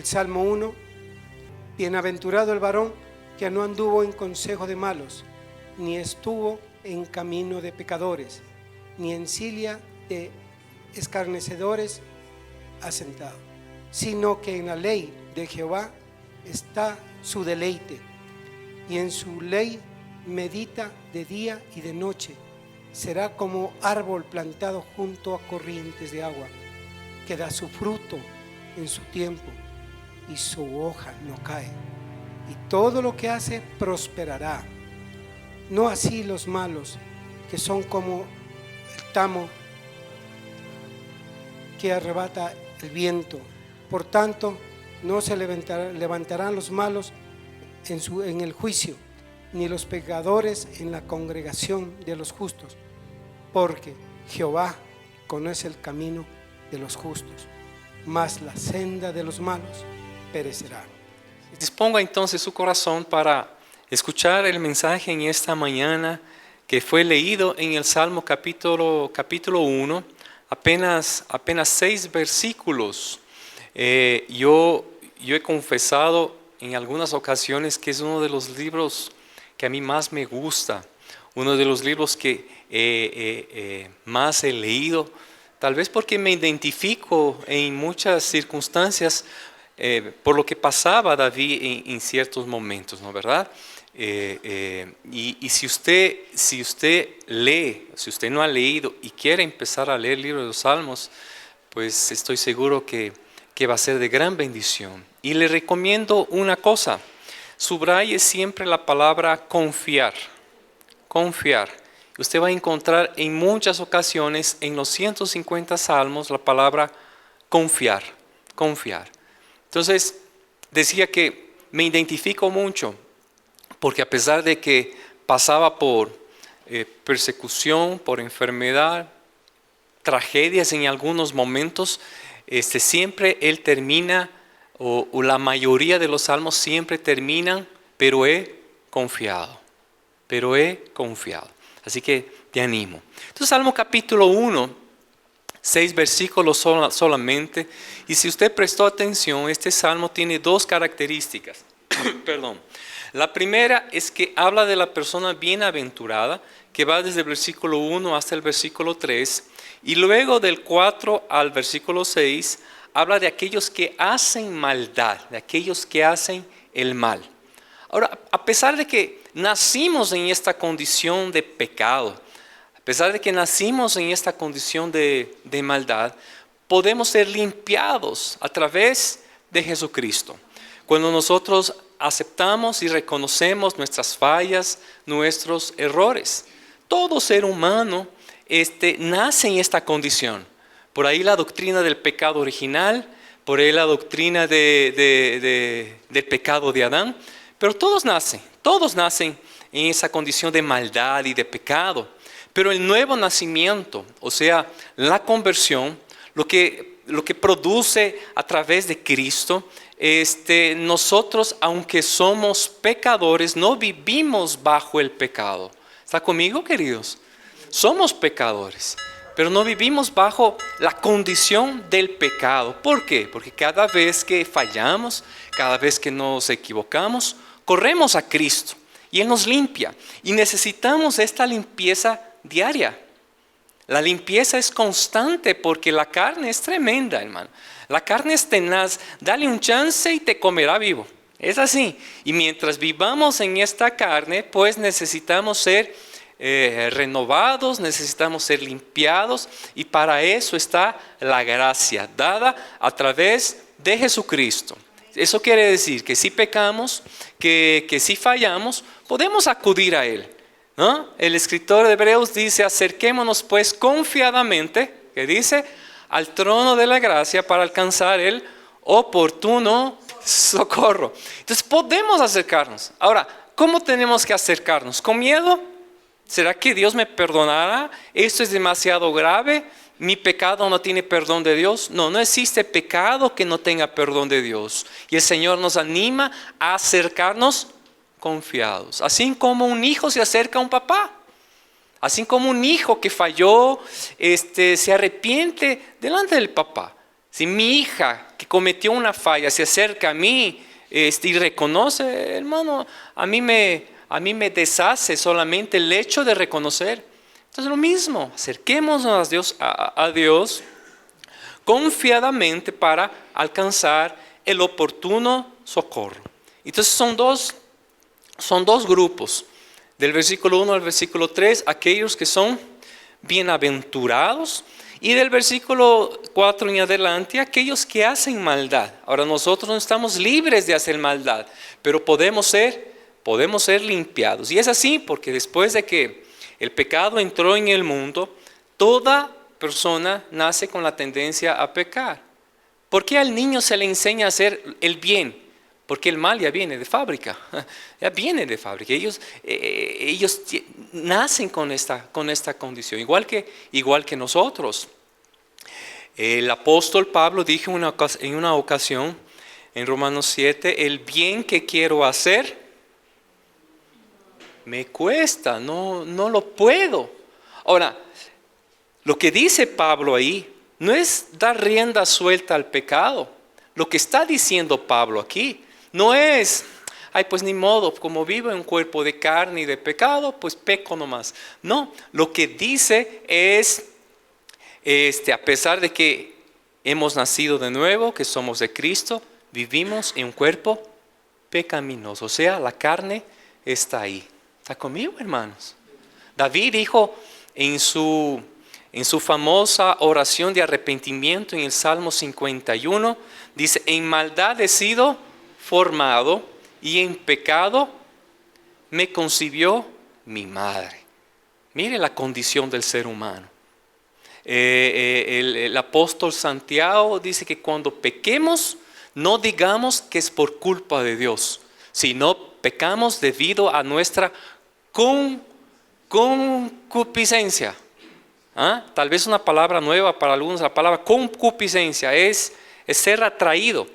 Salmo 1, bienaventurado el varón que no anduvo en consejo de malos, ni estuvo en camino de pecadores, ni en silla de escarnecedores asentado, sino que en la ley de Jehová está su deleite, y en su ley medita de día y de noche. Será como árbol plantado junto a corrientes de agua, que da su fruto en su tiempo, y su hoja no cae, y todo lo que hace prosperará. No así los malos, que son como el tamo que arrebata el viento. Por tanto, no se levantarán los malos en el juicio, ni los pecadores en la congregación de los justos, porque Jehová conoce el camino de los justos, mas la senda de los malos perecerá. Disponga entonces su corazón para escuchar el mensaje en esta mañana que fue leído en el Salmo capítulo 1, apenas 6 versículos. Yo he confesado en algunas ocasiones que es uno de los libros que a mí más me gusta, uno de los libros que más he leído, tal vez porque me identifico en muchas circunstancias por lo que pasaba David en ciertos momentos, ¿no verdad? Y si usted lee, si usted no ha leído y quiere empezar a leer el libro de los Salmos, pues estoy seguro que va a ser de gran bendición. Y le recomiendo una cosa: subraye siempre la palabra confiar. Confiar. Usted va a encontrar en muchas ocasiones en los 150 salmos la palabra confiar. Confiar. Entonces, decía que me identifico mucho, porque a pesar de que pasaba por persecución, por enfermedad, tragedias en algunos momentos, siempre él termina, o la mayoría de los salmos siempre terminan, pero he confiado. Pero he confiado. Así que te animo. Entonces, Salmo capítulo 1, 6 versículos solamente. Y si usted prestó atención, este salmo tiene dos características. Perdón. La primera es que habla de la persona bienaventurada, que va desde el versículo 1 hasta el versículo 3. Y luego del 4 al versículo 6, habla de aquellos que hacen maldad, de aquellos que hacen el mal. Ahora, a pesar de que nacimos en esta condición de pecado, a pesar de que nacimos en esta condición de maldad, podemos ser limpiados a través de Jesucristo. Cuando nosotros aceptamos y reconocemos nuestras fallas, nuestros errores. Todo ser humano nace en esta condición. Por ahí la doctrina del pecado original, por ahí la doctrina del pecado de Adán, pero todos nacen en esa condición de maldad y de pecado. Pero el nuevo nacimiento, o sea, la conversión, lo que produce a través de Cristo, nosotros, aunque somos pecadores, no vivimos bajo el pecado. ¿Está conmigo, queridos? Somos pecadores, pero no vivimos bajo la condición del pecado. ¿Por qué? Porque cada vez que fallamos, cada vez que nos equivocamos, corremos a Cristo y Él nos limpia. Y necesitamos esta limpieza diaria. La limpieza es constante porque la carne es tremenda, hermano. La carne es tenaz. Dale un chance y te comerá vivo. Es así. Y mientras vivamos en esta carne, pues necesitamos ser renovados, necesitamos ser limpiados. Y para eso está la gracia dada a través de Jesucristo. Eso quiere decir que si pecamos, que si fallamos, podemos acudir a Él, ¿no? El escritor de Hebreos dice: acerquémonos pues confiadamente, que dice, al trono de la gracia para alcanzar el oportuno socorro. Entonces podemos acercarnos. Ahora, ¿cómo tenemos que acercarnos? ¿Con miedo? ¿Será que Dios me perdonará? ¿Esto es demasiado grave? ¿Mi pecado no tiene perdón de Dios? No, no existe pecado que no tenga perdón de Dios. Y el Señor nos anima a acercarnos confiados. Así como un hijo se acerca a un papá. Así como un hijo que falló, se arrepiente delante del papá. Si mi hija que cometió una falla se acerca a mí y reconoce, hermano, a mí me deshace solamente el hecho de reconocer. Entonces lo mismo, acerquémonos a Dios confiadamente para alcanzar el oportuno socorro. Entonces son dos grupos, del versículo 1 al versículo 3, aquellos que son bienaventurados, y del versículo 4 en adelante, aquellos que hacen maldad. Ahora nosotros no estamos libres de hacer maldad, pero podemos ser limpiados. Y es así porque después de que el pecado entró en el mundo, toda persona nace con la tendencia a pecar. ¿Por qué al niño se le enseña a hacer el bien? Porque el mal ya viene de fábrica, ya viene de fábrica. Ellos nacen con esta condición, igual que nosotros. El apóstol Pablo dijo en una ocasión, en Romanos 7, el bien que quiero hacer, me cuesta, no lo puedo. Ahora, lo que dice Pablo ahí, no es dar rienda suelta al pecado. Lo que está diciendo Pablo aquí, no es, pues ni modo, como vivo en un cuerpo de carne y de pecado, pues peco nomás. No, lo que dice es, a pesar de que hemos nacido de nuevo, que somos de Cristo, vivimos en un cuerpo pecaminoso. O sea, la carne está ahí. ¿Está conmigo, hermanos? David dijo en su famosa oración de arrepentimiento en el Salmo 51, dice, en maldad he sido formado y en pecado me concibió mi madre. Mire la condición del ser humano. El apóstol Santiago dice que cuando pequemos, no digamos que es por culpa de Dios, sino pecamos debido a nuestra concupiscencia. Tal vez una palabra nueva para algunos, la palabra concupiscencia es ser atraído.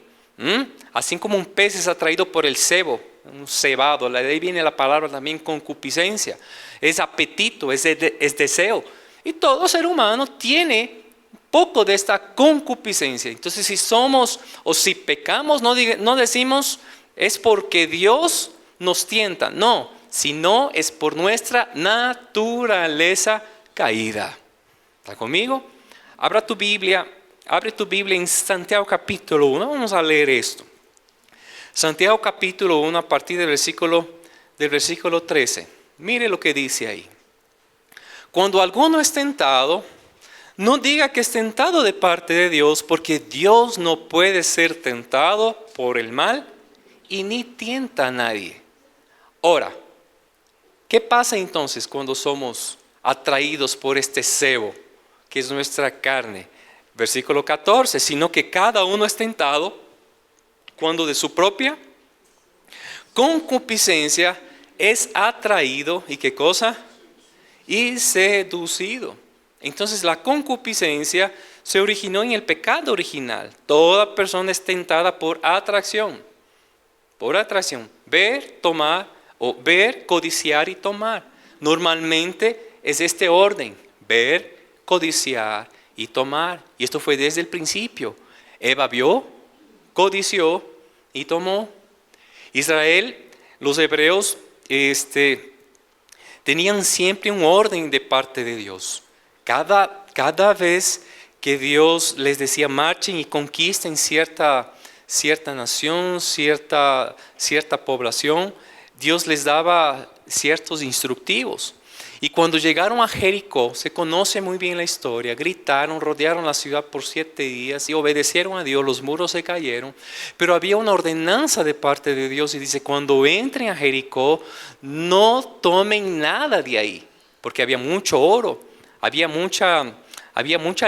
Así como un pez es atraído por el cebo, un cebado, de ahí viene la palabra también concupiscencia. Es apetito, es deseo. Y todo ser humano tiene poco de esta concupiscencia. Entonces si somos o si pecamos, no decimos es porque Dios nos tienta. No, sino es por nuestra naturaleza caída. ¿Está conmigo? Abre tu Biblia en Santiago capítulo 1. Vamos a leer esto. Santiago capítulo 1 a partir del versículo 13. Mire lo que dice ahí. Cuando alguno es tentado, no diga que es tentado de parte de Dios, porque Dios no puede ser tentado por el mal y ni tienta a nadie. Ahora, ¿qué pasa entonces cuando somos atraídos por este cebo, que es nuestra carne? Versículo 14, sino que cada uno es tentado cuando de su propia concupiscencia es atraído, ¿y qué cosa? Y seducido. Entonces la concupiscencia se originó en el pecado original. Toda persona es tentada por atracción. Por atracción. Ver, tomar, o ver, codiciar y tomar. Normalmente es este orden. Ver, codiciar y tomar. Y esto fue desde el principio. Eva vio, codició y tomó. Israel, los hebreos, tenían siempre un orden de parte de Dios. Cada vez que Dios les decía marchen y conquisten cierta nación, cierta población, Dios les daba ciertos instructivos. Y cuando llegaron a Jericó, se conoce muy bien la historia, gritaron, rodearon la ciudad por 7 días y obedecieron a Dios, los muros se cayeron, pero había una ordenanza de parte de Dios y dice, cuando entren a Jericó, no tomen nada de ahí, porque había mucho oro, había mucha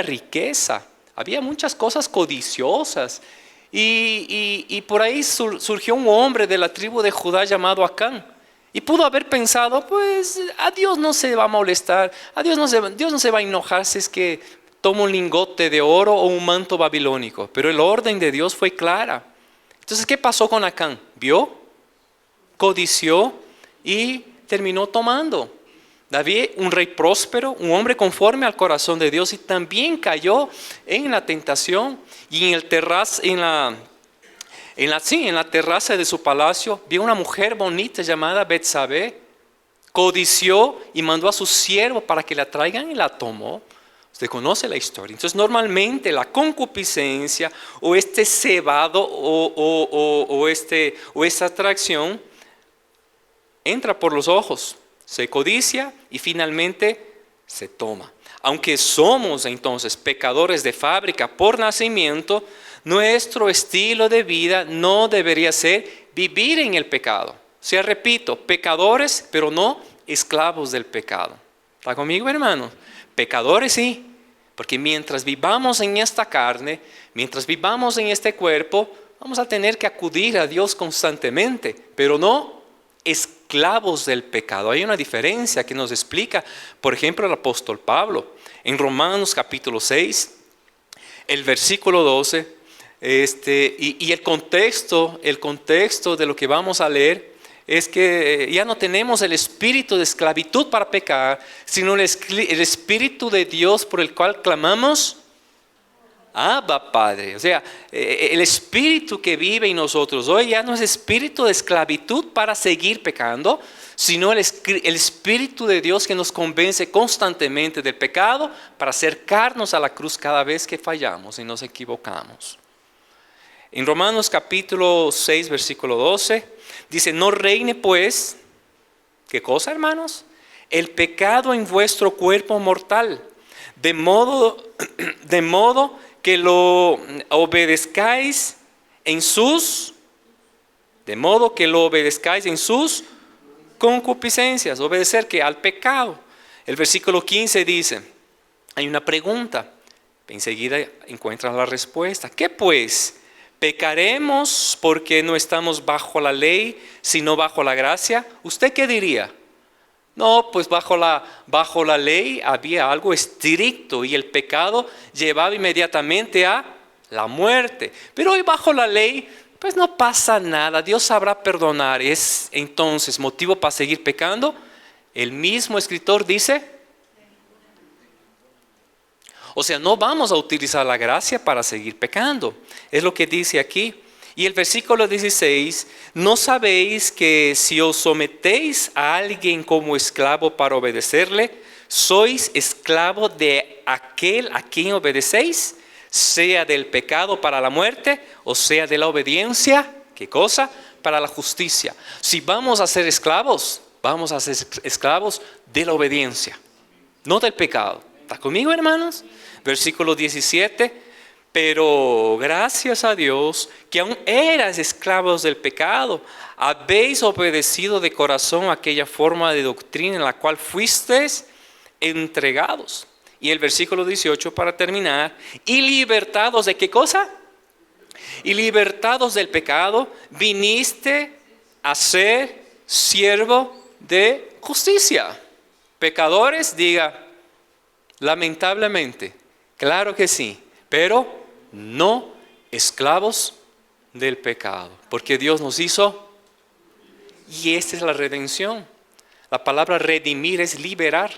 riqueza, había muchas cosas codiciosas. Y por ahí surgió un hombre de la tribu de Judá llamado Acán. Y pudo haber pensado, pues a Dios no se va a molestar, Dios no se va a enojar si es que toma un lingote de oro o un manto babilónico. Pero el orden de Dios fue clara. Entonces, ¿qué pasó con Acán? Vio, codició y terminó tomando. David, un rey próspero, un hombre conforme al corazón de Dios, y también cayó en la tentación y en la terraza de su palacio vio una mujer bonita llamada Betsabé, codició y mandó a su siervo para que la traigan y la tomó. Usted conoce la historia. Entonces normalmente la concupiscencia o este cebado o esta atracción entra por los ojos, se codicia y finalmente se toma. Aunque somos entonces pecadores de fábrica por nacimiento, nuestro estilo de vida no debería ser vivir en el pecado. O sea, repito, pecadores, pero no esclavos del pecado. ¿Está conmigo, hermano? Pecadores sí, porque mientras vivamos en esta carne, mientras vivamos en este cuerpo, vamos a tener que acudir a Dios constantemente, pero no esclavos del pecado. Hay una diferencia que nos explica, por ejemplo, el apóstol Pablo. En Romanos capítulo 6, el versículo 12, y el contexto de lo que vamos a leer es que ya no tenemos el espíritu de esclavitud para pecar, sino el espíritu de Dios por el cual clamamos, Abba, Padre. O sea, el espíritu que vive en nosotros hoy ya no es espíritu de esclavitud para seguir pecando, sino el espíritu de Dios que nos convence constantemente del pecado para acercarnos a la cruz cada vez que fallamos y nos equivocamos. En Romanos capítulo 6, versículo 12, dice, no reine pues, ¿qué cosa, hermanos? El pecado en vuestro cuerpo mortal, de modo que lo obedezcáis en sus concupiscencias. Obedecer que al pecado. El versículo 15 dice, hay una pregunta, enseguida encuentras la respuesta. ¿Qué pues? ¿Pecaremos porque no estamos bajo la ley, sino bajo la gracia? ¿Usted qué diría? No, pues bajo la ley había algo estricto y el pecado llevaba inmediatamente a la muerte. Pero hoy bajo la ley, pues no pasa nada, Dios sabrá perdonar. ¿Es entonces motivo para seguir pecando? El mismo escritor dice, o sea, no vamos a utilizar la gracia para seguir pecando. Es lo que dice aquí. Y el versículo 16, ¿no sabéis que si os sometéis a alguien como esclavo para obedecerle, sois esclavo de aquel a quien obedecéis, sea del pecado para la muerte o sea de la obediencia? ¿Qué cosa? Para la justicia. Si vamos a ser esclavos, vamos a ser esclavos de la obediencia, no del pecado. ¿Está conmigo, hermanos? Versículo 17, pero gracias a Dios que aún eras esclavos del pecado, habéis obedecido de corazón aquella forma de doctrina en la cual fuisteis entregados. Y el versículo 18 para terminar, y libertados de ¿qué cosa? Y libertados del pecado, viniste a ser siervo de justicia. Pecadores, diga, lamentablemente, claro que sí, pero no esclavos del pecado, porque Dios nos hizo, y esta es la redención. La palabra redimir es liberar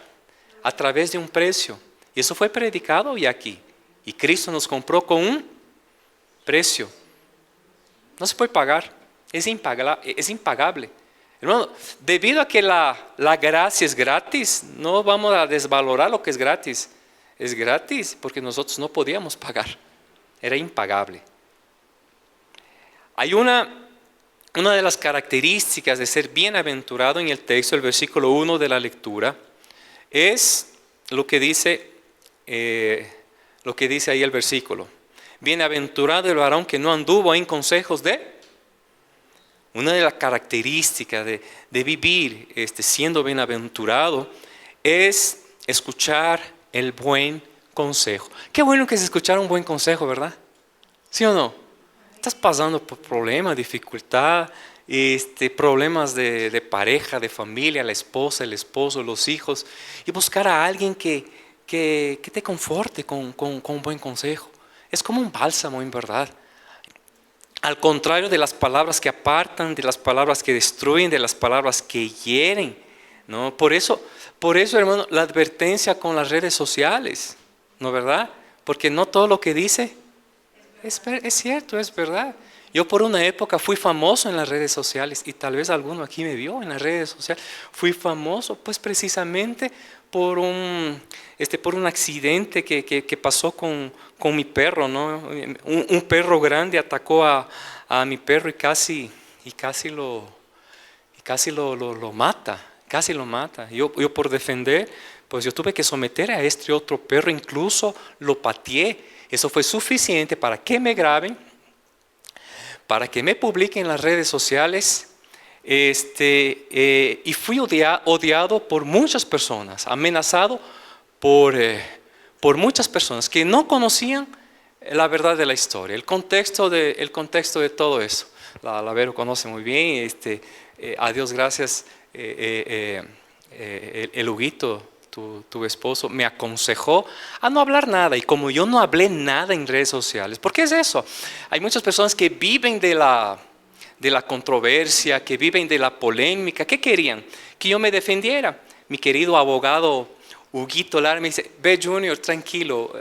a través de un precio, y eso fue predicado hoy aquí, y Cristo nos compró con un precio. No se puede pagar, es impagable. Hermano, debido a que la gracia es gratis, no vamos a desvalorar lo que es gratis. Es gratis porque nosotros no podíamos pagar, era impagable. Hay una de las características de ser bienaventurado en el texto, el versículo 1 de la lectura, es lo que dice ahí el versículo. Bienaventurado el varón que no anduvo en consejos de... Una de las características de vivir siendo bienaventurado es escuchar el buen consejo. Qué bueno que es escuchar un buen consejo, ¿verdad? ¿Sí o no? Estás pasando por problemas, dificultad, problemas de pareja, de familia, la esposa, el esposo, los hijos, y buscar a alguien que te conforte con un buen consejo. Es como un bálsamo, en verdad. Al contrario de las palabras que apartan, de las palabras que destruyen, de las palabras que hieren, ¿no? Por eso, hermano, la advertencia con las redes sociales, ¿no verdad? Porque no todo lo que dice es cierto, es verdad. Yo por una época fui famoso en las redes sociales y tal vez alguno aquí me vio en las redes sociales. Fui famoso pues precisamente por un accidente que pasó con mi perro, ¿no? Un perro grande atacó a mi perro y casi lo mata, casi lo mata. Yo por defender, pues yo tuve que someter a este otro perro, incluso lo pateé. Eso fue suficiente para que me graben, para que me publiquen en las redes sociales, y fui odiado por muchas personas, amenazado por muchas personas que no conocían la verdad de la historia, el contexto de todo eso. La Vero conoce muy bien, a Dios gracias, el Huguito, tu esposo, me aconsejó a no hablar nada. Y como yo no hablé nada en redes sociales, ¿por qué es eso? Hay muchas personas que viven de la controversia, que viven de la polémica. ¿Qué querían? Que yo me defendiera. Mi querido abogado Huguito Lara me dice: ve, Junior, tranquilo,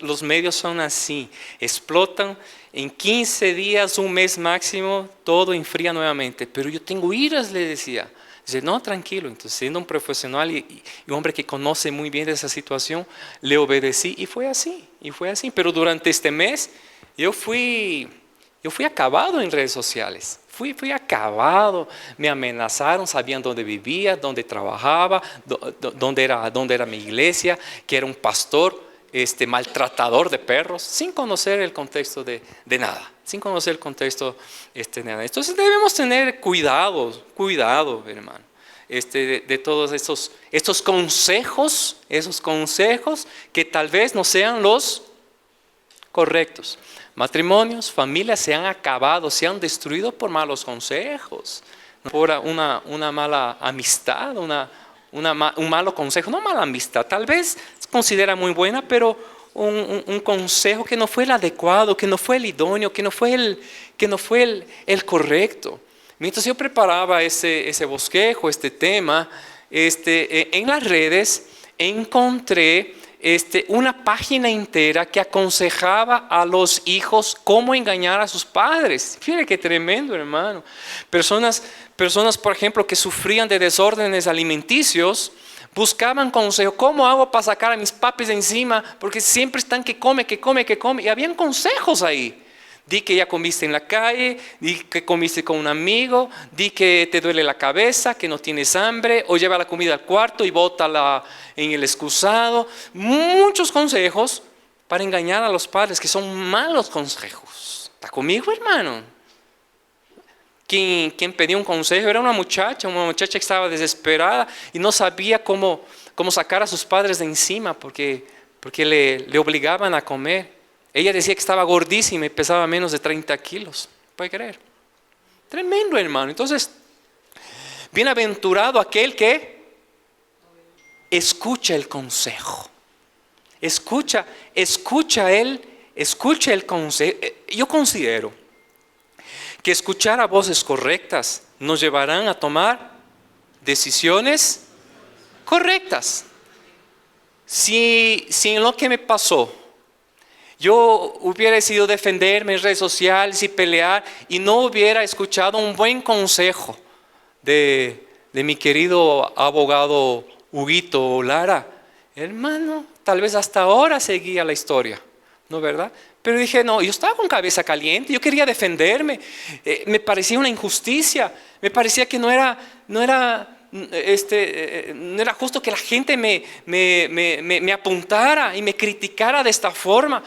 los medios son así, explotan, en 15 días, un mes máximo, todo enfría nuevamente. Pero yo tengo iras, le decía. Dice: no, tranquilo. Entonces, siendo un profesional y un hombre que conoce muy bien de esa situación, le obedecí y fue así, Pero durante este mes yo fui acabado en redes sociales. Fui acabado, me amenazaron, sabían dónde vivía, dónde trabajaba, dónde era mi iglesia, que era un pastor maltratador de perros, sin conocer el contexto de nada, de nada. Entonces debemos tener cuidado, hermano, de todos estos consejos, esos consejos que tal vez no sean los correctos. Matrimonios, familias se han acabado, se han destruido por malos consejos, por una mala amistad, un malo consejo, no mala amistad, tal vez se considera muy buena, pero un consejo que no fue el adecuado, que no fue el idóneo, que no fue el correcto. Mientras yo preparaba ese bosquejo, este tema, en las redes encontré una página entera que aconsejaba a los hijos cómo engañar a sus padres. Fíjate qué tremendo, hermano. Personas, por ejemplo, que sufrían de desórdenes alimenticios, buscaban consejo. ¿Cómo hago para sacar a mis papis de encima? Porque siempre están que come. Y habían consejos ahí. Di que ya comiste en la calle, di que comiste con un amigo, di que te duele la cabeza, que no tienes hambre, o lleva la comida al cuarto y bótala en el excusado. Muchos consejos para engañar a los padres, que son malos consejos. ¿Está conmigo, hermano? Quien pedía un consejo era una muchacha que estaba desesperada y no sabía cómo sacar a sus padres de encima porque le obligaban a comer. Ella decía que estaba gordísima y pesaba menos de 30 kilos. ¿Puede creer? Tremendo, hermano. Entonces, bienaventurado aquel que escucha el consejo. Escucha el consejo. Yo considero que escuchar a voces correctas nos llevarán a tomar decisiones correctas. Si en lo que me pasó yo hubiera decidido defenderme en redes sociales y pelear y no hubiera escuchado un buen consejo de mi querido abogado Huguito Lara, hermano, tal vez hasta ahora seguía la historia, ¿no verdad? Pero dije, no, yo estaba con cabeza caliente, yo quería defenderme, me parecía una injusticia, me parecía que no era justo que la gente me apuntara y me criticara de esta forma.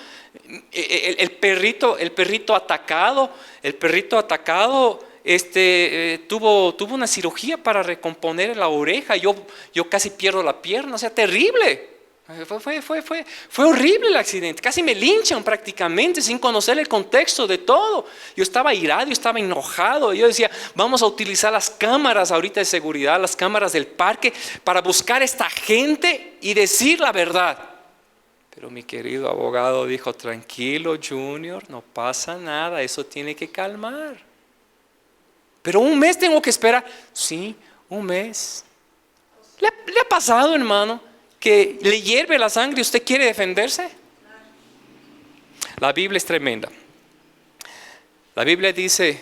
El perrito atacado tuvo una cirugía para recomponer la oreja. Yo casi pierdo la pierna, o sea, terrible. Fue horrible el accidente, casi me linchan prácticamente sin conocer el contexto de todo. Yo estaba irado, yo estaba enojado. Yo decía, vamos a utilizar las cámaras ahorita de seguridad, las cámaras del parque, para buscar a esta gente y decir la verdad. Pero mi querido abogado dijo, tranquilo, Junior, no pasa nada, eso tiene que calmar. Pero un mes tengo que esperar. Sí, un mes. ¿Le ha pasado, hermano, que le hierve la sangre y usted quiere defenderse? La Biblia es tremenda. La Biblia dice,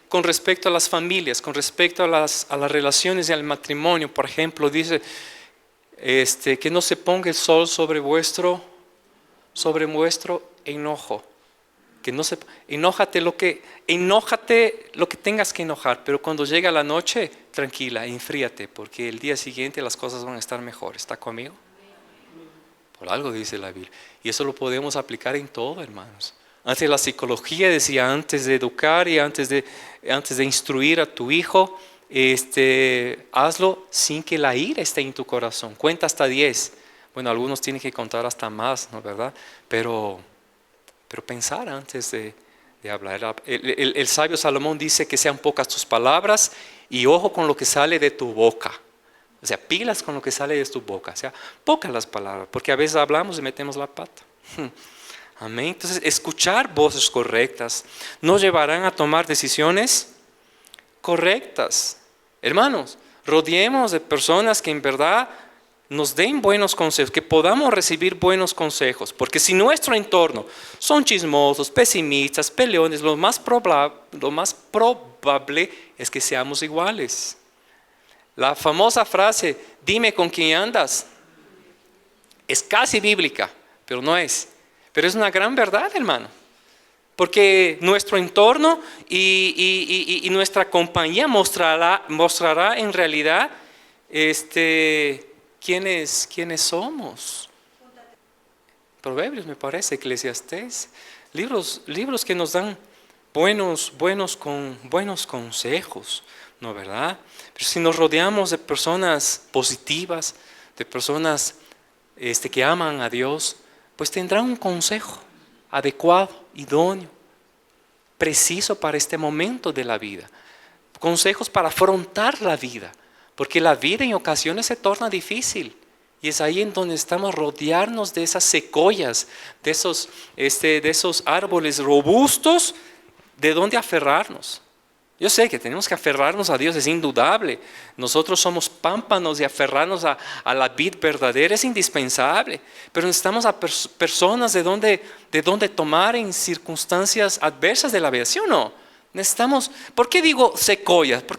con respecto a las familias, con respecto a las relaciones y al matrimonio, por ejemplo, dice que no se ponga el sol sobre vuestro enojo. Que no se, enójate lo que tengas que enojar, pero cuando llega la noche, tranquila, enfríate, porque el día siguiente las cosas van a estar mejores. ¿Está conmigo? Por algo dice la Biblia. Y eso lo podemos aplicar en todo, hermanos. Antes la psicología decía, antes de educar y antes de instruir a tu hijo, hazlo sin que la ira esté en tu corazón. Cuenta hasta 10. Bueno, algunos tienen que contar hasta más, ¿no es verdad? Pero pensar antes de hablar. El sabio Salomón dice que sean pocas tus palabras y ojo con lo que sale de tu boca. O sea, pilas con lo que sale de tu boca. O sea, pocas las palabras, porque a veces hablamos y metemos la pata. Amén. Entonces, escuchar voces correctas nos llevarán a tomar decisiones correctas. Hermanos, rodeemos de personas que en verdad nos den buenos consejos, que podamos recibir buenos consejos, porque si nuestro entorno son chismosos, pesimistas, peleones, lo más probable es que seamos iguales. La famosa frase, dime con quién andas, es casi bíblica, pero no es. Pero es una gran verdad, hermano, porque nuestro entorno y nuestra compañía mostrará en realidad ¿quiénes somos? Proverbios, me parece, Eclesiastés, libros que nos dan buenos consejos, ¿no verdad? Pero si nos rodeamos de personas positivas, de personas que aman a Dios, pues tendrán un consejo adecuado, idóneo, preciso para este momento de la vida. Consejos para afrontar la vida. Porque la vida en ocasiones se torna difícil y es ahí en donde estamos rodearnos de esas secoyas, de esos árboles robustos, de donde aferrarnos. Yo sé que tenemos que aferrarnos a Dios, es indudable. Nosotros somos pámpanos y aferrarnos a la vid verdadera es indispensable. Pero necesitamos a personas de donde tomar en circunstancias adversas de la vida, ¿sí o no? Necesitamos, ¿por qué digo secoyas? ¿Por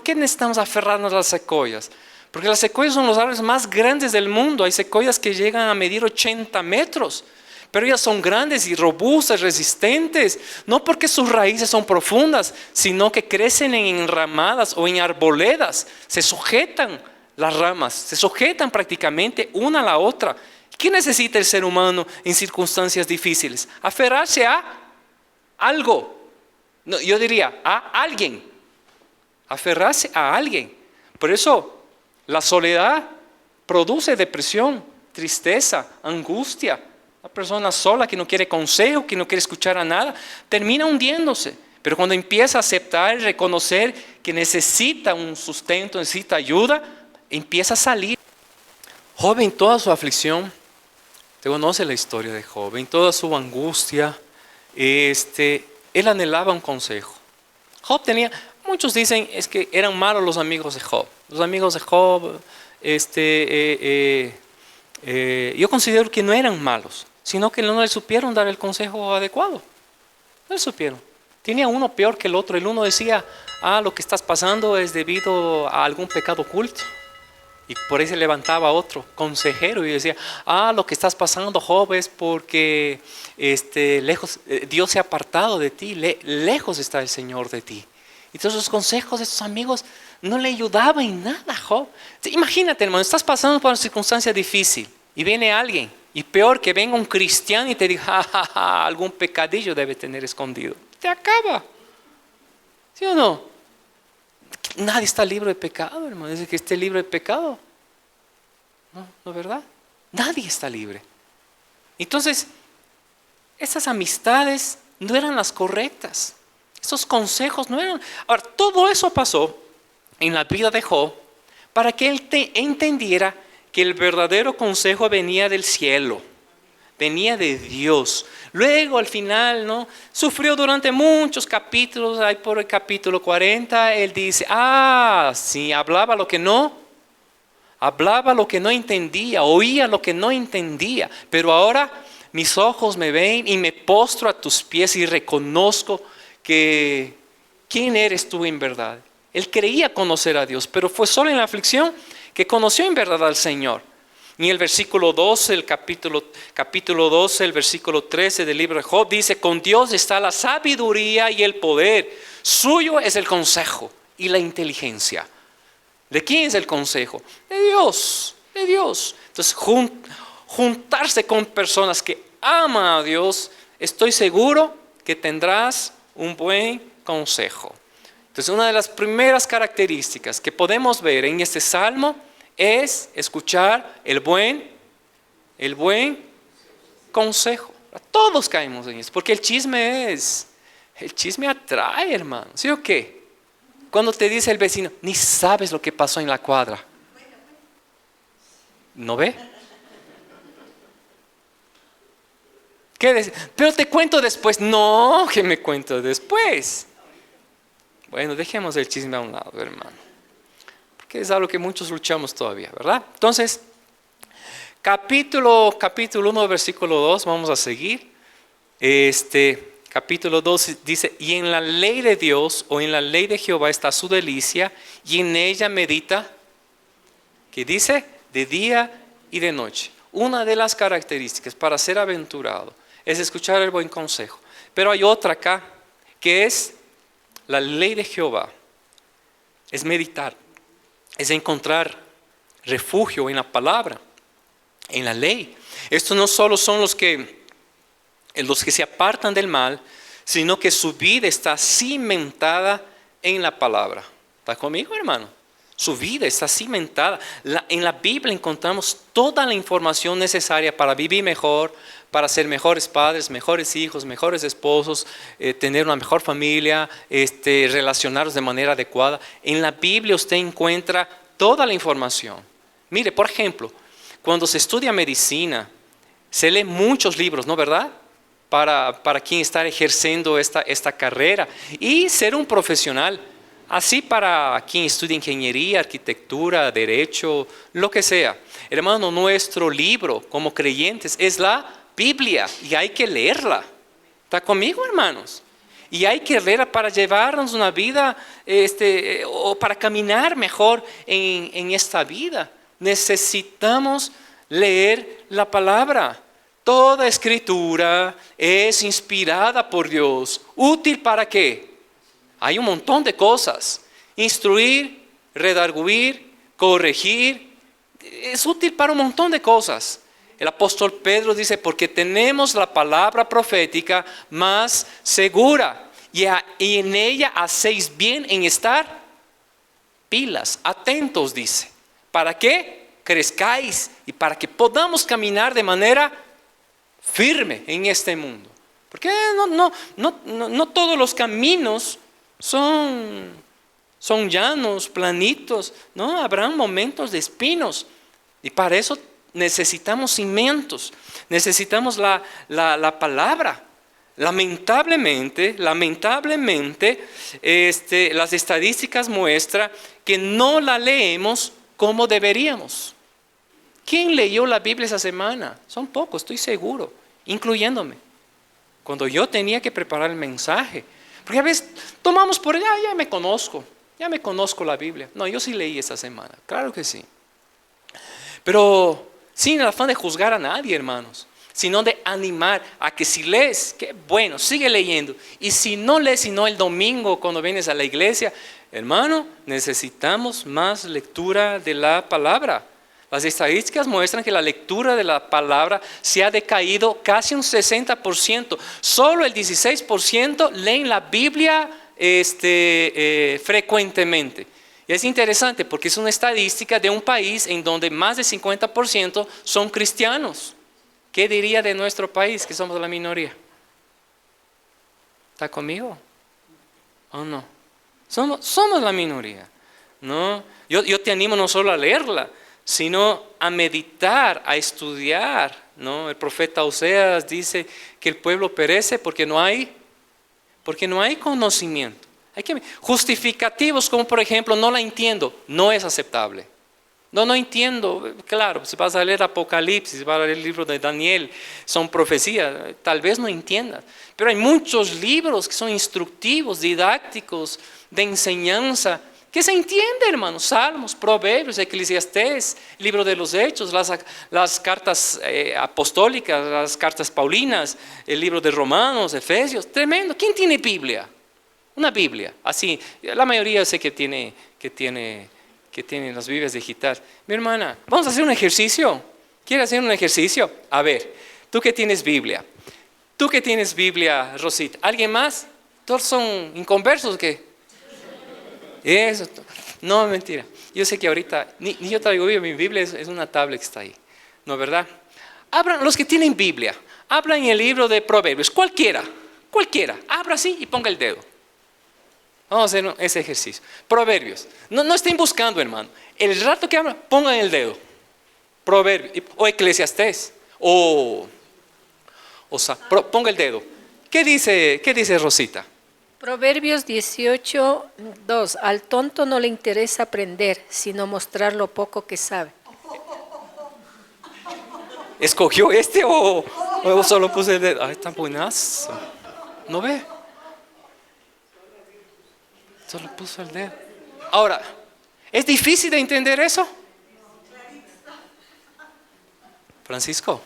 qué necesitamos aferrarnos a las secoyas? Porque las secoyas son los árboles más grandes del mundo. Hay secoyas que llegan a medir 80 metros. Pero ellas son grandes y robustas, resistentes. No porque sus raíces son profundas, sino que crecen en enramadas o en arboledas. Se sujetan las ramas, se sujetan prácticamente una a la otra. ¿Qué necesita el ser humano en circunstancias difíciles? Aferrarse a algo. No, yo diría a alguien, aferrarse a alguien. Por eso la soledad produce depresión, tristeza, angustia. La persona sola que no quiere consejo, que no quiere escuchar a nada, termina hundiéndose. Pero cuando empieza a aceptar y reconocer que necesita un sustento, necesita ayuda, empieza a salir. Job en toda su aflicción, usted conoce la historia de Job, en toda su angustia, él anhelaba un consejo. Job tenía, muchos dicen es que eran malos los amigos de Job. Los amigos de Job, yo considero que no eran malos, sino que no le supieron dar el consejo adecuado. No le supieron. Tenía uno peor que el otro. El uno decía, lo que estás pasando es debido a algún pecado oculto. Y por ahí se levantaba otro consejero y decía, lo que estás pasando, Job, es porque lejos, Dios se ha apartado de ti, lejos está el Señor de ti. Y todos los consejos de sus amigos no le ayudaban en nada, Job. Imagínate, hermano, estás pasando por una circunstancia difícil y viene alguien, y peor que venga un cristiano y te diga, algún pecadillo debe tener escondido. Te acaba. ¿Sí o no? Nadie está libre de pecado, hermano. Dice que esté libre de pecado. ¿No es verdad? Nadie está libre. Entonces, esas amistades no eran las correctas. Esos consejos no eran. Ahora, todo eso pasó en la vida de Job para que él entendiera que el verdadero consejo venía del cielo, venía de Dios. Luego al final, ¿no? Sufrió durante muchos capítulos. Ahí por el capítulo 40 él dice, sí, hablaba lo que no hablaba lo que no entendía, oía lo que no entendía, pero ahora mis ojos me ven y me postro a tus pies y reconozco que quién eres tú en verdad. Él creía conocer a Dios, pero fue solo en la aflicción que conoció en verdad al Señor. En el versículo 12, el capítulo 12, el versículo 13 del libro de Job dice: con Dios está la sabiduría y el poder, suyo es el consejo y la inteligencia. ¿De quién es el consejo? De Dios, de Dios. Entonces, juntarse con personas que aman a Dios, estoy seguro que tendrás un buen consejo. Entonces, una de las primeras características que podemos ver en este salmo es escuchar el buen consejo. Todos caemos en eso, porque el chisme atrae, hermano. ¿Sí o qué? Cuando te dice el vecino, ni sabes lo que pasó en la cuadra. ¿No ve? Pero te cuento después. No, que me cuento después. Bueno, dejemos el chisme a un lado, hermano. Porque es algo que muchos luchamos todavía, ¿verdad? Entonces, capítulo 1, versículo 2, vamos a seguir. Capítulo 2 dice: y en la ley de Dios o en la ley de Jehová está su delicia, y en ella medita, ¿qué dice? De día y de noche. Una de las características para ser aventurado es escuchar el buen consejo. Pero hay otra acá, que es la ley de Jehová. Es meditar, es encontrar refugio en la palabra, en la ley. Estos no solo son los que se apartan del mal, sino que su vida está cimentada en la palabra. ¿Está conmigo, hermano? Su vida está cimentada. En la Biblia encontramos toda la información necesaria para vivir mejor, para ser mejores padres, mejores hijos, mejores esposos, tener una mejor familia, relacionarnos de manera adecuada. En la Biblia usted encuentra toda la información. Mire, por ejemplo, cuando se estudia medicina, se lee muchos libros, ¿no, verdad? Para quien está ejerciendo esta carrera y ser un profesional. Así para quien estudia ingeniería, arquitectura, derecho, lo que sea. Hermano, nuestro libro como creyentes es la Biblia y hay que leerla. ¿Está conmigo, hermanos? Y hay que leerla para llevarnos una vida o para caminar mejor en esta vida. Necesitamos leer la palabra. Toda escritura es inspirada por Dios. ¿Útil para qué? Hay un montón de cosas. Instruir, redarguir, corregir. Es útil para un montón de cosas. El apóstol Pedro dice: porque tenemos la palabra profética más segura. Y en ella hacéis bien en estar pilas, atentos, dice. ¿Para qué? Crezcáis y para que podamos caminar de manera firme en este mundo. Porque no todos los caminos son llanos, planitos. No, habrá momentos de espinos. Y para eso necesitamos cimientos. Necesitamos la palabra. Lamentablemente, las estadísticas muestran que no la leemos como deberíamos. ¿Quién leyó la Biblia esa semana? Son pocos, estoy seguro, incluyéndome. Cuando yo tenía que preparar el mensaje. Porque a veces tomamos por allá, ya me conozco la Biblia. No, yo sí leí esta semana, claro que sí. Pero sin el afán de juzgar a nadie, hermanos, sino de animar a que si lees, qué bueno, sigue leyendo. Y si no lees, sino el domingo cuando vienes a la iglesia, hermano, necesitamos más lectura de la palabra. Las estadísticas muestran que la lectura de la palabra se ha decaído casi un 60%. Solo el 16% leen la Biblia frecuentemente. Y es interesante porque es una estadística de un país en donde más del 50% son cristianos. ¿Qué diría de nuestro país, que somos la minoría? ¿Está conmigo? ¿O no? Somos la minoría. ¿No? Yo te animo no solo a leerla, sino a meditar, a estudiar, ¿no? El profeta Oseas dice que el pueblo perece porque no hay conocimiento. Justificativos como por ejemplo, no la entiendo, no es aceptable. No entiendo. Claro, si vas a leer Apocalipsis, si vas a leer el libro de Daniel, son profecías, tal vez no entiendas. Pero hay muchos libros que son instructivos, didácticos, de enseñanza, que se entiende, hermanos. Salmos, Proverbios, Eclesiastés, libro de los Hechos, las cartas apostólicas, las cartas paulinas, el libro de Romanos, Efesios. Tremendo. ¿Quién tiene Biblia? Una Biblia, así. La mayoría sé que tiene las Biblias digitales. Mi hermana, vamos a hacer un ejercicio. ¿Quieres hacer un ejercicio? A ver, tú que tienes Biblia. Tú que tienes Biblia, Rosita. ¿Alguien más? ¿Todos son inconversos o qué? Eso. No, mentira. Yo sé que ahorita, ni yo traigo Biblia, mi Biblia es una tablet que está ahí. ¿No, verdad? Abran, los que tienen Biblia, abran el libro de Proverbios. Cualquiera. Abra así y ponga el dedo. Vamos a hacer ese ejercicio. Proverbios. No estén buscando, hermano. El rato que abran, pongan el dedo. Proverbios. O Eclesiastés. Ponga el dedo. ¿Qué dice Rosita? Proverbios 18:2. Al tonto no le interesa aprender, sino mostrar lo poco que sabe. ¿Escogió este o solo puse el dedo? Ay, tan buenazo. ¿No ve? Solo puso el dedo. Ahora, ¿es difícil de entender eso? Francisco.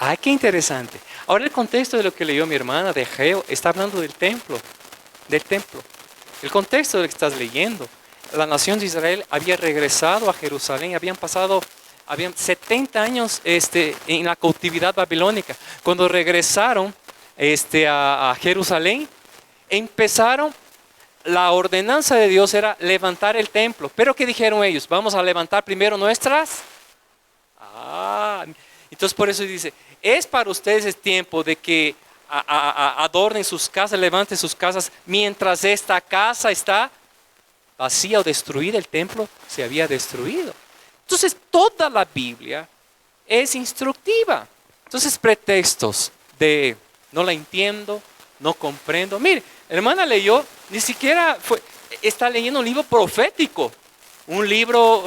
Ah, qué interesante. Ahora el contexto de lo que leyó mi hermana de Ageo está hablando del templo. El contexto de lo que estás leyendo. La nación de Israel había regresado a Jerusalén, habían 70 años en la cautividad babilónica. Cuando regresaron a Jerusalén, empezaron, la ordenanza de Dios era levantar el templo. Pero ¿qué dijeron ellos? Vamos a levantar primero nuestras. Entonces por eso dice, es para ustedes el tiempo de que adornen sus casas, levanten sus casas, mientras esta casa está vacía o destruida, el templo se había destruido. Entonces toda la Biblia es instructiva. Entonces pretextos de no la entiendo, no comprendo. Mire, hermana leyó, ni siquiera está leyendo un libro profético, un libro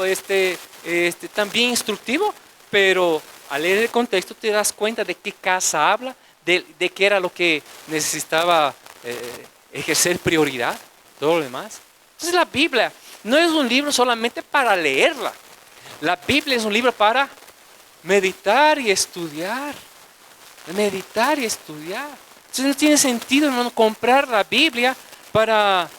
también instructivo, pero al leer el contexto te das cuenta de qué casa habla, de qué era lo que necesitaba ejercer prioridad, todo lo demás. Entonces la Biblia no es un libro solamente para leerla. La Biblia es un libro para meditar y estudiar. Entonces no tiene sentido, hermano, comprar la Biblia para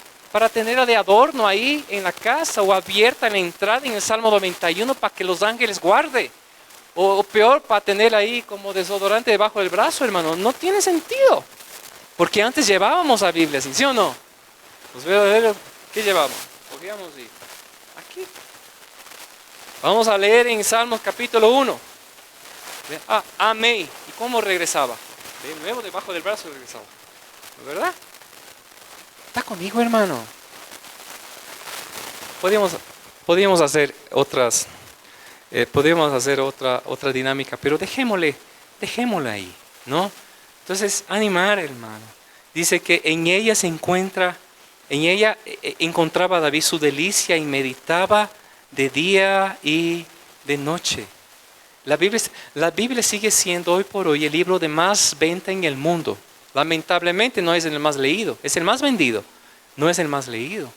tenerla de adorno ahí en la casa o abierta en la entrada en el Salmo 91 para que los ángeles guarden. O peor, para tenerla ahí como desodorante debajo del brazo, hermano. No tiene sentido. Porque antes llevábamos a Biblia, ¿sí o no? Pues ¿qué llevamos? Cogíamos y aquí. Vamos a leer en Salmos capítulo 1. Amén. ¿Y cómo regresaba? De nuevo debajo del brazo regresaba. ¿Verdad? ¿Está conmigo, hermano? Podríamos hacer otras... podríamos hacer otra dinámica, pero dejémosle ahí, ¿no? Entonces, animar, hermano. Dice que en ella encontraba David su delicia y meditaba de día y de noche. La Biblia sigue siendo hoy por hoy el libro de más venta en el mundo. Lamentablemente no es el más leído, es el más vendido, no es el más leído.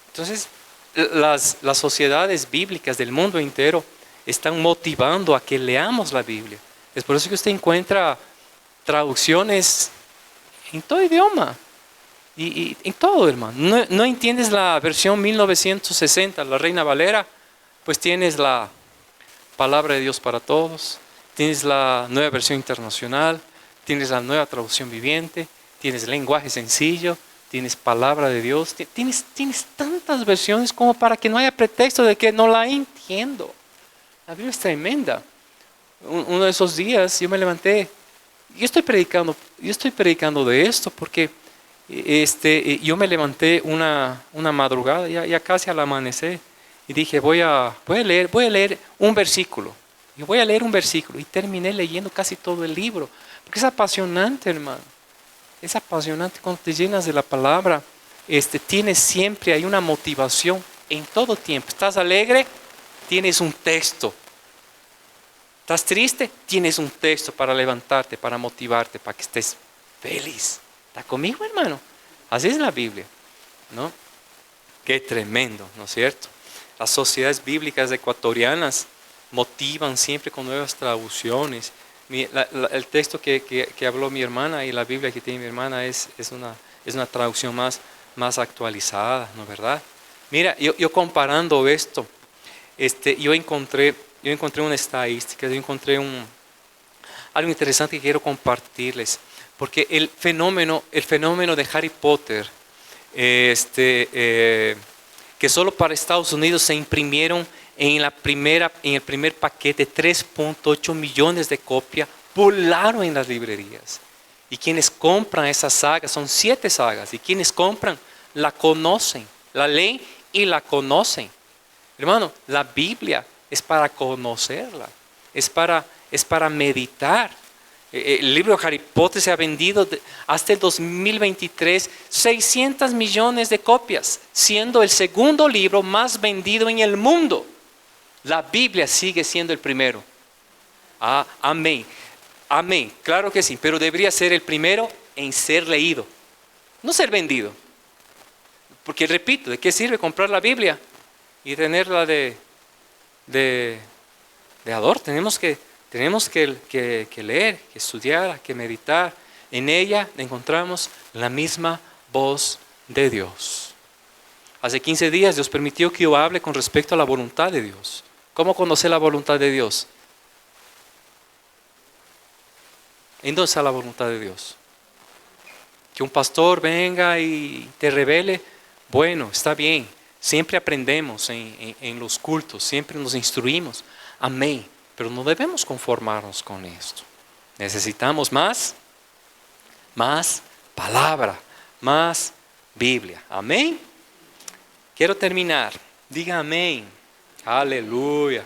Entonces, las sociedades bíblicas del mundo entero están motivando a que leamos la Biblia. Es por eso que usted encuentra traducciones en todo idioma. Y en todo, hermano. No entiendes la versión 1960, la Reina Valera, pues tienes la Palabra de Dios para Todos, tienes la nueva versión internacional, tienes la nueva traducción viviente, tienes lenguaje sencillo, tienes Palabra de Dios, tienes tantas versiones como para que no haya pretexto de que no la entiendo. La Biblia es tremenda. Uno de esos días yo me levanté, yo estoy predicando de esto porque yo me levanté una madrugada, ya casi al amanecer, y dije voy a leer un versículo. Yo voy a leer un versículo y terminé leyendo casi todo el libro, porque es apasionante, hermano. Es apasionante cuando te llenas de la palabra. Hay una motivación en todo tiempo. ¿Estás alegre? Tienes un texto. ¿Estás triste? Tienes un texto para levantarte, para motivarte, para que estés feliz. ¿Está conmigo, hermano? Así es la Biblia, ¿no? Qué tremendo, ¿no es cierto? Las sociedades bíblicas ecuatorianas motivan siempre con nuevas traducciones. El texto que habló mi hermana y la Biblia que tiene mi hermana es una traducción más actualizada, ¿no es verdad? Mira, yo comparando esto, yo encontré una estadística, algo interesante que quiero compartirles, porque el fenómeno de Harry Potter, que solo para Estados Unidos se imprimieron en el primer paquete 3.8 millones de copias, volaron en las librerías. Y quienes compran esa saga, son 7 sagas, y quienes compran la conocen, la leen y la conocen. Hermano, la Biblia es para conocerla, es para meditar. El libro de Harry Potter se ha vendido hasta el 2023 600 millones de copias, siendo el segundo libro más vendido en el mundo. La Biblia sigue siendo el primero. Amén. Amén. Claro que sí, pero debería ser el primero en ser leído, no ser vendido. Porque repito, ¿de qué sirve comprar la Biblia y tenerla de adorno? Tenemos que leer, que estudiar, que meditar. En ella encontramos la misma voz de Dios. Hace 15 días Dios permitió que yo hable con respecto a la voluntad de Dios. ¿Cómo conocer la voluntad de Dios? ¿En dónde está la voluntad de Dios? Que un pastor venga y te revele. Bueno, está bien. Siempre aprendemos en los cultos, siempre nos instruimos. Amén. Pero no debemos conformarnos con esto. Necesitamos más palabra, más Biblia. Amén. Quiero terminar. Diga amén. Aleluya.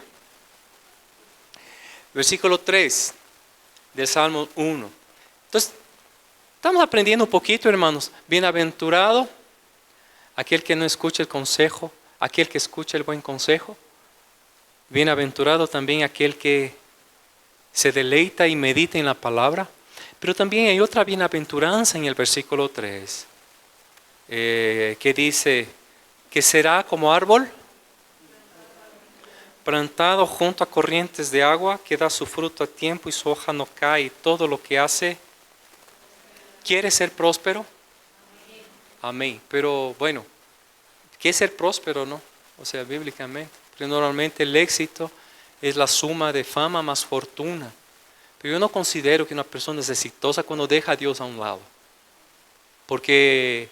Versículo 3 del Salmo 1. Entonces, estamos aprendiendo un poquito, hermanos. Bienaventurado aquel que no escucha el consejo, aquel que escucha el buen consejo. Bienaventurado también aquel que se deleita y medita en la palabra. Pero también hay otra bienaventuranza en el versículo 3, que dice que será como árbol plantado junto a corrientes de agua, que da su fruto a tiempo y su hoja no cae. Todo lo que hace. ¿Quiere ser próspero? Amén. Pero bueno, ¿qué es ser próspero, no? O sea, bíblicamente. Porque normalmente el éxito es la suma de fama más fortuna. Pero yo no considero que una persona es exitosa cuando deja a Dios a un lado. Porque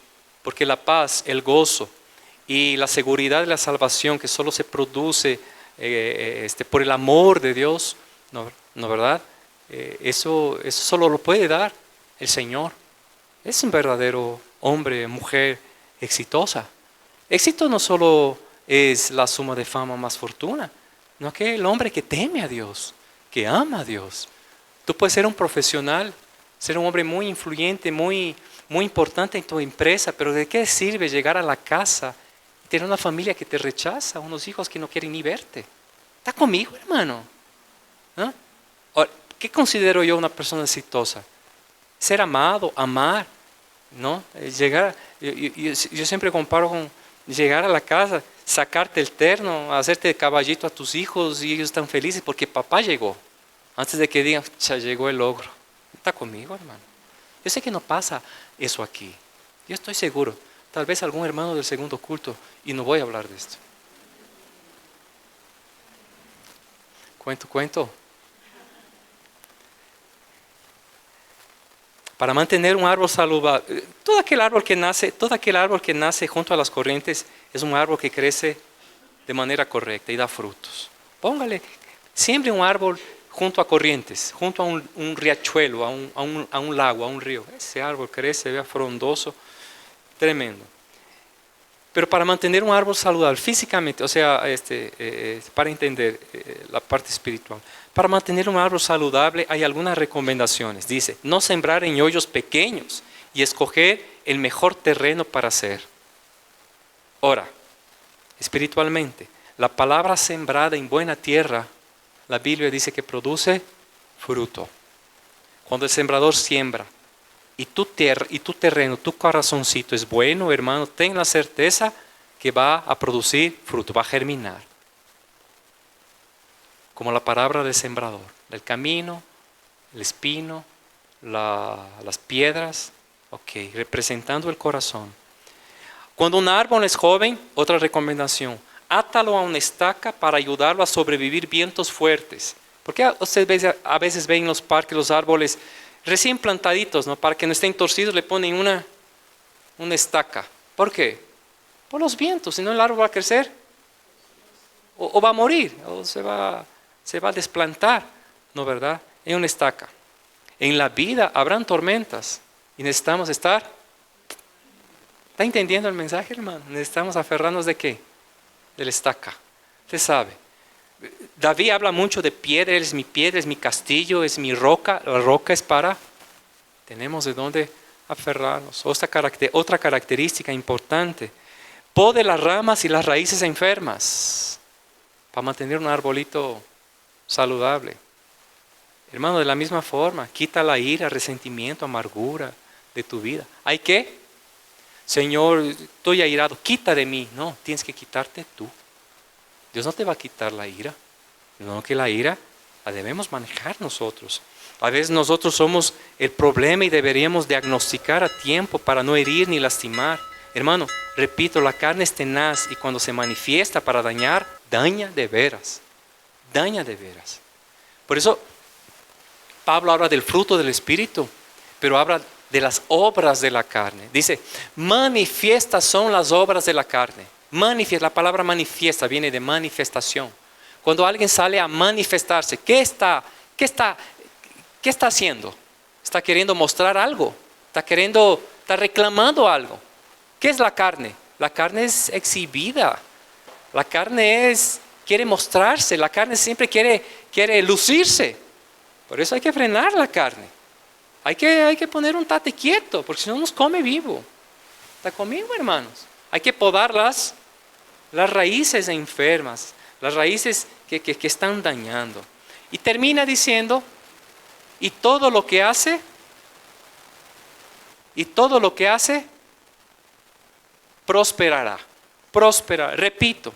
la paz, el gozo y la seguridad de la salvación que solo se produce por el amor de Dios, ¿no verdad? Eso solo lo puede dar el Señor. Es un verdadero hombre, mujer exitosa. Éxito no solo es la suma de fama más fortuna, no que el hombre que teme a Dios, que ama a Dios. Tú puedes ser un profesional, ser un hombre muy influyente, muy importante en tu empresa, pero ¿de qué sirve llegar a la casa y tener una familia que te rechaza, unos hijos que no quieren ni verte? ¿Está conmigo, hermano? ¿No? Ahora, ¿qué considero yo una persona exitosa? Ser amado, amar, ¿no? Yo siempre comparo con llegar a la casa, sacarte el terno, hacerte de caballito a tus hijos y ellos están felices porque papá llegó. Antes de que digan, ya llegó el logro. ¿Está conmigo, hermano? Yo sé que no pasa eso aquí. Yo estoy seguro, tal vez algún hermano del segundo culto, y no voy a hablar de esto. Cuento. Para mantener un árbol saludable, todo aquel árbol que nace junto a las corrientes es un árbol que crece de manera correcta y da frutos. Siembre un árbol junto a corrientes, junto a un riachuelo, a un lago, a un río. Ese árbol crece, vea, frondoso, tremendo. Pero para mantener un árbol saludable físicamente, o sea, para entender la parte espiritual, para mantener un árbol saludable hay algunas recomendaciones. Dice, no sembrar en hoyos pequeños y escoger el mejor terreno para hacer. Ahora, espiritualmente, la palabra sembrada en buena tierra, la Biblia dice que produce fruto. Cuando el sembrador siembra y tu terreno, tu corazoncito es bueno, hermano, ten la certeza que va a producir fruto, va a germinar. Como la palabra del sembrador, el camino, el espino, las piedras, representando el corazón. Cuando un árbol es joven, otra recomendación, átalo a una estaca para ayudarlo a sobrevivir vientos fuertes. Porque ustedes a veces ven en los parques los árboles recién plantaditos, ¿no? Para que no estén torcidos le ponen una estaca. ¿Por qué? Por los vientos, si no el árbol va a crecer o va a morir, o se va a desplantar, ¿no, verdad? En una estaca. En la vida habrán tormentas y necesitamos estar. ¿Está entendiendo el mensaje, hermano? Necesitamos aferrarnos ¿de qué? De la estaca. Usted sabe. David habla mucho de piedra, es mi castillo, es mi roca. La roca es tenemos de dónde aferrarnos. Otra característica importante. Pode las ramas y las raíces enfermas para mantener un arbolito saludable. Hermano, de la misma forma, quita la ira, resentimiento, amargura de tu vida. ¿Hay qué? Señor, estoy airado, quita de mí. No, tienes que quitarte tú. Dios no te va a quitar la ira, sino que la ira la debemos manejar nosotros. A veces nosotros somos el problema y deberíamos diagnosticar a tiempo para no herir ni lastimar. Hermano, repito, la carne es tenaz y cuando se manifiesta para dañar, daña de veras. Daña de veras. Por eso, Pablo habla del fruto del Espíritu, pero habla de las obras de la carne. Dice, manifiestas son las obras de la carne. La palabra manifiesta viene de manifestación. Cuando alguien sale a manifestarse, ¿qué está haciendo? Está queriendo mostrar algo. Está reclamando algo. ¿Qué es la carne? La carne es exhibida. La carne quiere mostrarse. La carne siempre quiere lucirse. Por eso hay que frenar la carne. Hay que poner un tate quieto, porque si no nos come vivo. ¿Está conmigo, hermanos? Hay que podar las raíces enfermas, las raíces que están dañando. Y termina diciendo, y todo lo que hace, prosperará. Repito,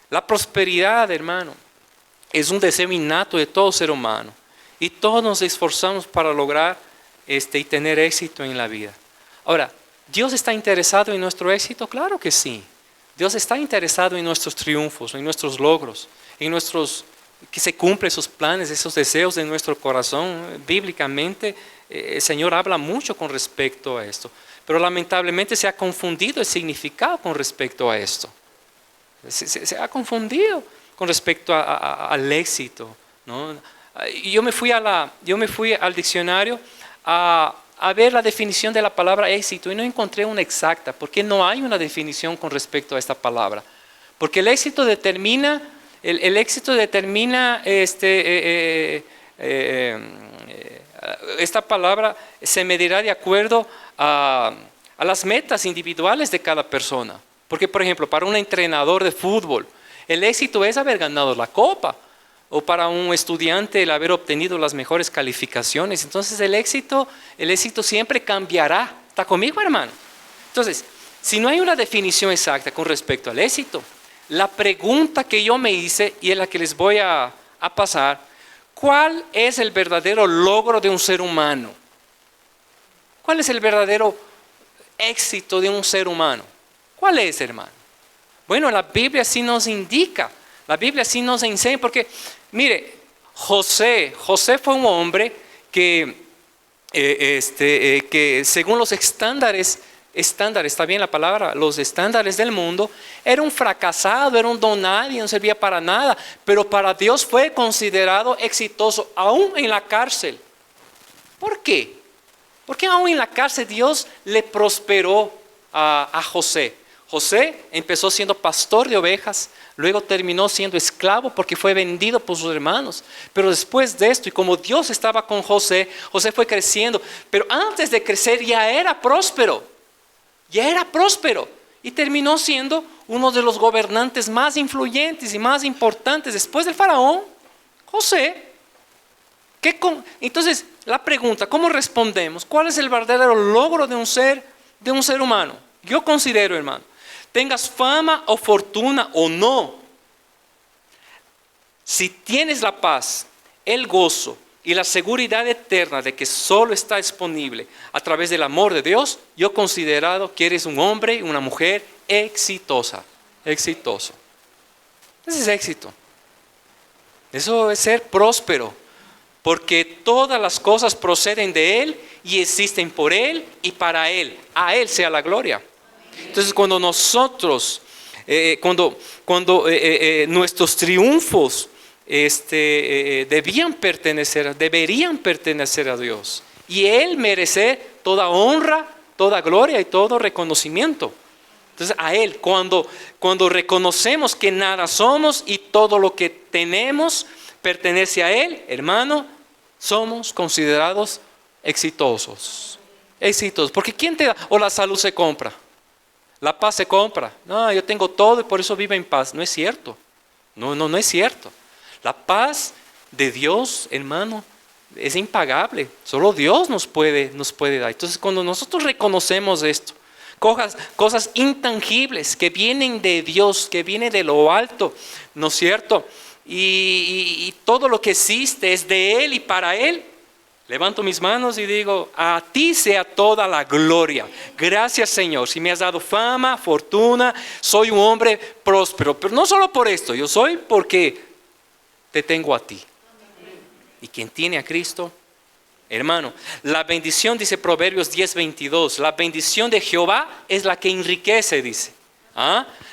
la prosperidad, hermano, es un deseo innato de todo ser humano. Y todos nos esforzamos para lograr y tener éxito en la vida. Ahora, ¿Dios está interesado en nuestro éxito? Claro que sí. Dios está interesado en nuestros triunfos, en nuestros logros, que se cumplen esos planes, esos deseos de nuestro corazón. Bíblicamente, el Señor habla mucho con respecto a esto. Pero lamentablemente se ha confundido el significado con respecto a esto. Se ha confundido con respecto al éxito, ¿no? Yo me fui al diccionario a ver la definición de la palabra éxito y no encontré una exacta, porque no hay una definición con respecto a esta palabra. Porque el éxito determina, esta palabra se medirá de acuerdo a las metas individuales de cada persona. Porque, por ejemplo, para un entrenador de fútbol, el éxito es haber ganado la copa. O para un estudiante el haber obtenido las mejores calificaciones. Entonces el éxito siempre cambiará. ¿Está conmigo, hermano? Entonces, si no hay una definición exacta con respecto al éxito, la pregunta que yo me hice y es la que les voy a pasar, ¿cuál es el verdadero logro de un ser humano? ¿Cuál es el verdadero éxito de un ser humano. ¿Cuál es, hermano? Bueno, la Biblia sí nos indica, la Biblia sí nos enseña, porque mire, José fue un hombre que según los estándares, está bien la palabra, los estándares del mundo, era un fracasado, era un don nadie, no servía para nada, pero para Dios fue considerado exitoso, aún en la cárcel. ¿Por qué? Porque aún en la cárcel Dios le prosperó a José. José empezó siendo pastor de ovejas, luego terminó siendo esclavo porque fue vendido por sus hermanos. Pero después de esto, y como Dios estaba con José, José fue creciendo. Pero antes de crecer ya era próspero. Y terminó siendo uno de los gobernantes más influyentes y más importantes después del faraón, José. Entonces, la pregunta, ¿cómo respondemos? ¿Cuál es el verdadero logro de un ser humano? Yo considero, hermano, tengas fama o fortuna o no, si tienes la paz, el gozo y la seguridad eterna de que solo está disponible a través del amor de Dios, yo considero que eres un hombre y una mujer exitoso. Ese es éxito. Eso es ser próspero, porque todas las cosas proceden de Él y existen por Él y para Él. A Él sea la gloria. Entonces, cuando nosotros, nuestros triunfos deberían pertenecer a Dios, y Él merece toda honra, toda gloria y todo reconocimiento. Entonces, a Él, cuando reconocemos que nada somos y todo lo que tenemos pertenece a Él, hermano, somos considerados exitosos. Porque ¿quién te da? O la salud se compra. La paz se compra. No, yo tengo todo y por eso vivo en paz. No es cierto. No es cierto. La paz de Dios, hermano, es impagable. Solo Dios nos puede dar. Entonces, cuando nosotros reconocemos esto, cosas intangibles que vienen de Dios, que vienen de lo alto, ¿no es cierto? Y todo lo que existe es de Él y para Él. Levanto mis manos y digo, a ti sea toda la gloria. Gracias, Señor. Si me has dado fama, fortuna, soy un hombre próspero. Pero no solo por esto, yo soy porque te tengo a ti. Y quien tiene a Cristo, hermano, la bendición, dice Proverbios 10:22, la bendición de Jehová es la que enriquece, dice.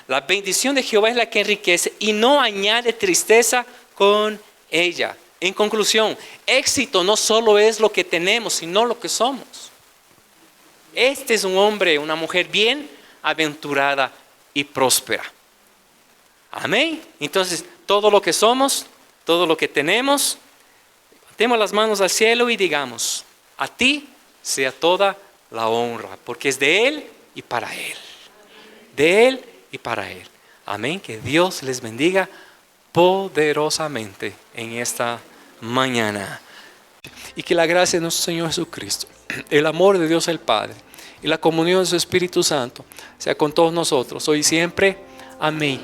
La bendición de Jehová es la que enriquece y no añade tristeza con ella. En conclusión, éxito no solo es lo que tenemos, sino lo que somos. Este es un hombre, una mujer bien aventurada y próspera. Amén. Entonces, todo lo que somos, todo lo que tenemos, levantemos las manos al cielo y digamos, a ti sea toda la honra, porque es de Él y para Él. De Él y para Él. Amén. Que Dios les bendiga poderosamente en esta mañana. Y que la gracia de nuestro Señor Jesucristo, el amor de Dios el Padre y la comunión de su Espíritu Santo sea con todos nosotros hoy y siempre. Amén.